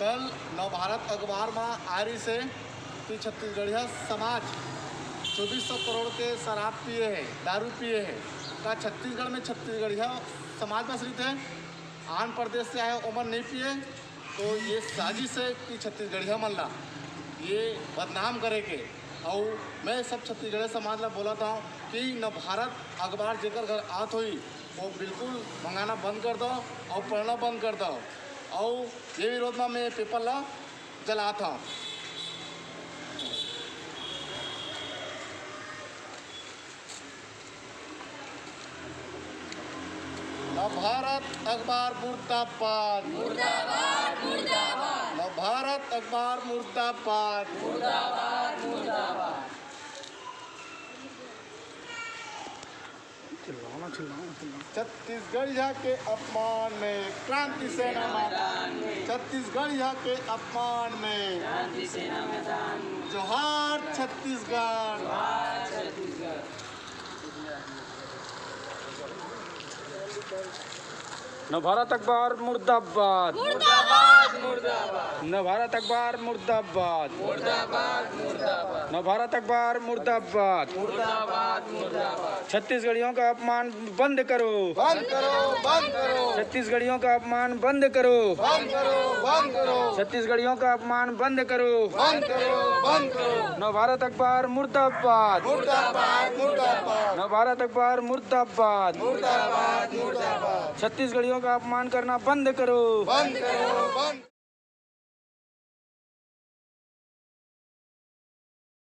कल नवभारत अखबार में आरी से कि छत्तीसगढ़िया समाज 2400 करोड़ के शराब पिए हैं, दारू पिए हैं। का छत्तीसगढ़ में छत्तीसगढ़िया समाज में आश्रित है, आंध्र प्रदेश से आए उमर नहीं पिए। तो ये साजिश है कि छत्तीसगढ़िया मन ला ये बदनाम करेंगे। और मैं सब छत्तीसगढ़ समाज ला बोला था कि नवभारत अखबार जेकर घर आत हुई वो बिल्कुल मंगाना बंद कर दो और पढ़ना बंद कर दो। और ये विरोध में मैं पेपर ला जला था। नवभारत अखबार मुर्दाबाद, मुर्दाबाद मुर्दाबाद। नवभारत अखबार मुर्दाबाद, मुर्दाबाद मुर्दाबाद। छत्तीसगढ़िया के अपमान में क्रांति सेना मैदान में, छत्तीसगढ़िया के अपमान में क्रांति सेना मैदान में। जोहार छत्तीसगढ़, जोहार छत्तीसगढ़। नवभारत अखबार मुर्दाबाद, मुर्दाबाद मुर्दाबाद। नवभारत अखबार मुर्दाबाद, मुर्दाबाद मुर्दाबाद। नवभारत अखबार मुर्दाबाद। मुर्दाबाद मुर्दाबाद। छत्तीसगढ़ियों का अपमान बंद करो, बंद करो, बंद करो, छत्तीसगढ़ियों का अपमान बंद करो, बंद करो, बंद करो, छत्तीसगढ़ियों का अपमान बंद करो, बंद करो, बंद करो। नवभारत अखबार मुर्दाबाद, मुर्दाबाद, मुर्दाबाद, नवभारत अखबार मुर्दाबाद। मुर्दाबाद, मुर्दाबाद। छत्तीसगढ़ियों का अपमान करना बंद करो। बंद करो, बंद।